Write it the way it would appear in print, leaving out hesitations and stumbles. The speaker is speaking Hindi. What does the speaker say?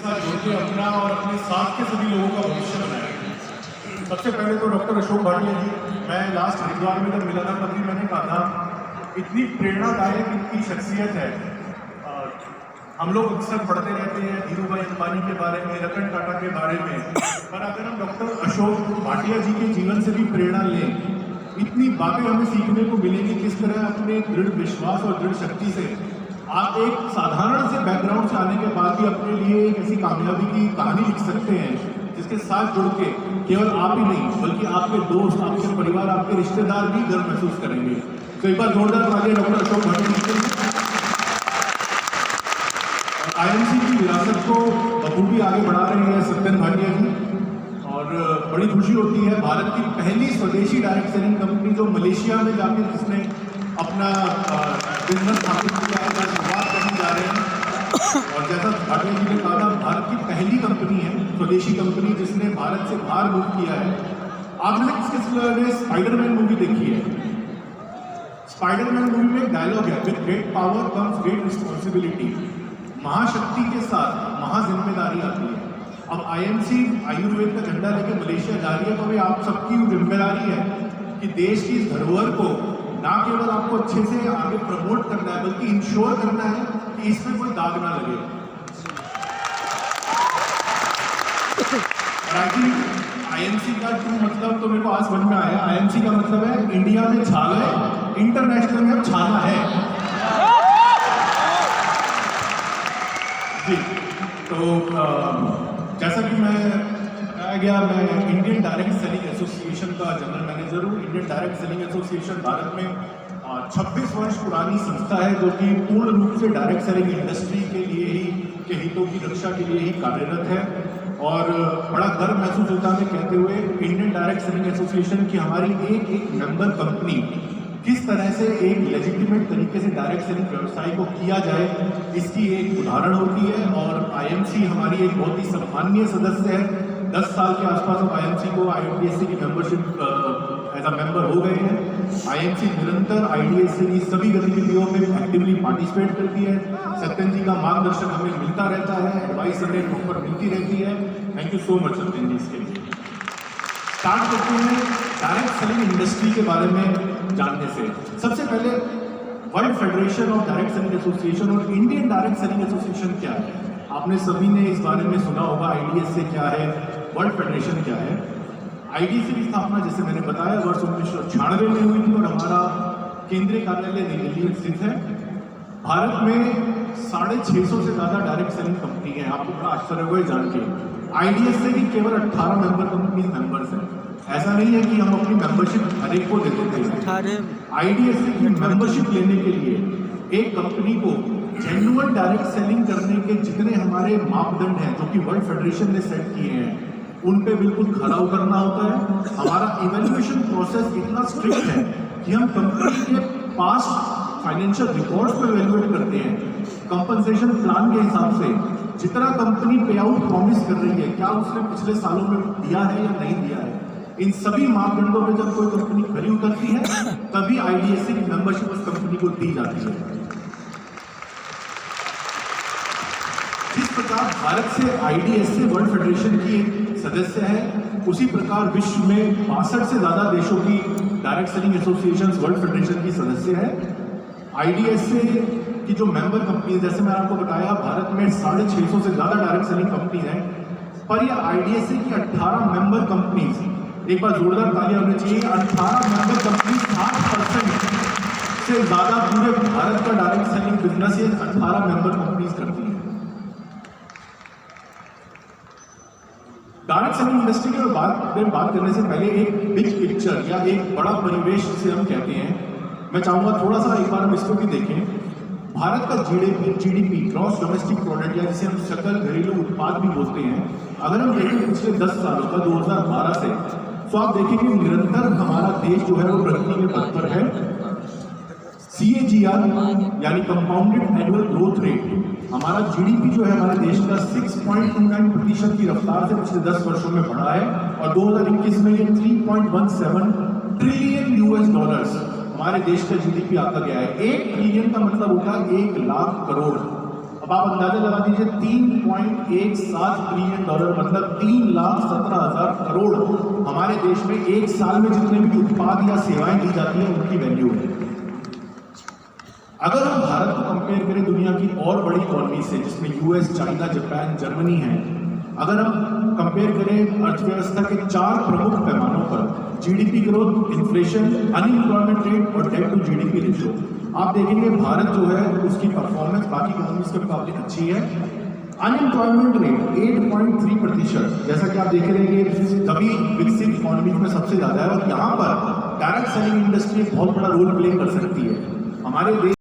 साथ जुड़ के अपना और अपने साथ के सभी लोगों का भविष्य बनाया। सबसे पहले तो डॉक्टर अशोक भाटिया जी, मैं लास्ट हरिद्वार में जब मिला था तभी मैंने कहा था इतनी प्रेरणादायक इनकी शख्सियत है। हम लोग अक्सर पढ़ते रहते हैं धीरूभाई अंबानी के बारे में, रतन टाटा के बारे में, पर अगर हम डॉक्टर अशोक भाटिया जी के जीवन से भी प्रेरणा लें, इतनी बातें हमें सीखने को मिलेंगी किस तरह अपने दृढ़ विश्वास और दृढ़ शक्ति से आप एक साधारण से बैकग्राउंड से आने के बाद भी अपने लिए एक ऐसी कामयाबी की कहानी लिख सकते हैं जिसके साथ जुड़ के केवल आप ही नहीं बल्कि आपके दोस्त, आपके परिवार, आपके रिश्तेदार भी गर्व महसूस करेंगे। तो एक बार जोरदार तालियां डॉक्टर अशोक भाटिया जी। आईएमसी की विरासत को बखूबी आगे बढ़ा रहे हैं सत्यन भाटिया जी, और बड़ी खुशी होती है भारत की पहली स्वदेशी डायरेक्ट सेलिंग कंपनी जो मलेशिया में जाकर जिसने अपना बिजनेस स्थापित किया है, शुरुआत करने जा रहे हैं। और जैसा भाटिया जी ने कहा था, भारत की पहली कंपनी है स्वदेशी कंपनी जिसने भारत से बाहर मूव किया है। आपने किसके स्पाइडरमैन मूवी देखी है? स्पाइडरमैन मूवी में एक डायलॉग है, with great power comes great responsibility. महाशक्ति के साथ महाजिम्मेदारी आती है। अब आईएमसी आयुर्वेद का झंडा लेके मलेशिया जा रही है, तो भाई आप सबकी जिम्मेदारी है कि देश की इस धरोहर को ना केवल आपको अच्छे से आगे प्रमोट करना है बल्कि इंश्योर करना है कि इसमें कोई दाग ना लगे। आईएमसी का ट्रू मतलब तो मेरे को आज समझ में आया। आईएमसी का मतलब है इंडिया में छा गए, इंटरनेशनल में अब छाना है जी। तो जैसा कि मैं कहा गया, मैं इंडियन डायरेक्ट सेलिंग एसोसिएशन का जनरल मैनेजर हूँ। Indian direct selling association Bharat में 26 वर्ष पुरानी संस्था है जो कि पूर्ण रूप से डायरेक्ट सेलिंग इंडस्ट्री के लिए ही, के हितों की रक्षा के लिए ही कार्यरत है। और बड़ा गर्व महसूस होता है कहते हुए इंडियन डायरेक्ट सेलिंग एसोसिएशन की हमारी एक एक मेंबर कंपनी किस तरह से एक लेजिटिमेट तरीके से डायरेक्ट सेलिंग व्यवसाय को किया जाए, इसकी एक उदाहरण होती है। और आईएमसी हमारी एक बहुत ही सम्माननीय सदस्य है। 10 साल के आसपास अब आईएमसी को आईडीएससी की मेंबरशिप एज अ मेंबर हो गए हैं। आईएमसी निरंतर आईडीएससी की सभी गतिविधियों में एक्टिवली पार्टिसिपेट करती है। सत्यन जी का मार्गदर्शन हमें मिलता रहता है, एडवाइस हमें प्रॉपर मिलती रहती है। Thank you so much Satyan ji इसके लिए। स्टार्ट करते हैं डायरेक्ट सेलिंग इंडस्ट्री के बारे में जानने से। सबसे पहले world federation of direct selling association और इंडियन डायरेक्ट सेलिंग एसोसिएशन क्या है? आपने सभी ने इस बारे में सुना होगा। आईडीएससी क्या है, वर्ल्ड फेडरेशन क्या है? आईडीएससी की स्थापना जैसे मैंने बताया वर्ष 1996 में हुई थी और हमारा केंद्रीय कार्यालय नई दिल्ली में स्थित है। भारत में 650 से ज़्यादा डायरेक्ट सेलिंग कंपनी है। आपको बड़ा आश्चर्य हुआ जान के। आईडीएससी की केवल 18 मेंबर कंपनी मेंबर्स हैं। ऐसा नहीं है कि हम अपनी मेंबरशिप हर एक को दे देते हैं। आईडीएससी की मेंबरशिप लेने के लिए एक कंपनी को जेन्युइन डायरेक्ट सेलिंग करने के जितने हमारे मापदंड हैं जो कि वर्ल्ड फेडरेशन ने सेट किए हैं, उन पे बिल्कुल खरा उतरना होता है। हमारा इवैल्यूएशन प्रोसेस इतना स्ट्रिक्ट है कि हम कंपनी के पास्ट फाइनेंशियल रिकॉर्ड्स को इवैल्यूएट करते हैं। कंपनसेशन प्लान के हिसाब से जितना कंपनी पे आउट प्रॉमिस कर रही है, क्या उसने पिछले सालों में दिया है या नहीं दिया है, इन सभी मापदंडों में जब कोई कंपनी खरी उतरती है तभी आईडीएससी की मेंबरशिप उस कंपनी को दी जाती है। जिस प्रकार भारत से आईडीएससी वर्ल्ड फेडरेशन की एक सदस्य है, उसी प्रकार विश्व में 62 से ज्यादा देशों की direct selling association world federation की सदस्य है। आईडीएससी की जो मेंबर कंपनी, जैसे मैंने आपको बताया, भारत में 650 से ज्यादा डायरेक्ट सेलिंग कंपनी है, पर यह आईडीएससी की 18 मेंबर कंपनीज, एक बार जोरदार तालियां होनी चाहिए, 18 मेंबर कंपनी 60% से ज्यादा पूरे भारत का डायरेक्ट सेलिंग बिजनेस ये 18 मेंबर कंपनीज करती है। डायरेक्ट सेलिंग इंडस्ट्री के बात करने से पहले एक बिग पिक्चर या एक बड़ा परिवेश जिसे हम कहते हैं, मैं चाहूंगा थोड़ा सा एक बार हम इसको भी देखें। भारत का जीडीपी ग्रॉस डोमेस्टिक प्रोडक्ट या जिसे हम सकल घरेलू उत्पाद भी बोलते हैं, अगर हम देखें पिछले 10 सालों का 2012 से, तो आप देखेंगे निरंतर हमारा देश जो है वो प्रगति में तत्पर है। CAGR यानी कंपाउंडेड एनुअल ग्रोथ रेट, हमारा जीडीपी जो है हमारे देश का 6.29% की रफ्तार से पिछले 10 वर्षों में बढ़ा है और 2021 में ये 3.17 ट्रिलियन $US हमारे देश का जीडीपी आता गया है। 1 ट्रिलियन का मतलब होता है 1 लाख करोड़, अब आप अंदाजा लगा दीजिए, $3.17 ट्रिलियन, मतलब 3,17,000 करोड़ हमारे देश में एक साल में जितने भी उत्पाद या सेवाएं दी जाती हैं उनकी वैल्यू है। अगर हम भारत को कंपेयर करें दुनिया की और बड़ी इकोनॉमी से, जिसमें यूएस, चाइना, जापान, जर्मनी है, अगर हम कंपेयर करें अर्थव्यवस्था के 4 प्रमुख पैमानों पर, GDP growth, inflation, unemployment rate और डेट टू जीडीपी रेशियो, आप देखेंगे भारत जो है उसकी परफॉर्मेंस बाकी इकोनॉमीज के मुकाबले अच्छी है। अनएम्प्लॉयमेंट रेट 8.3%, जैसा कि आप देख रहे हैं कि सभी विकसित इकोनॉमीज में सबसे ज्यादा है, और यहाँ पर डायरेक्ट सेलिंग इंडस्ट्री बहुत बड़ा रोल प्ले कर सकती है। हमारे देश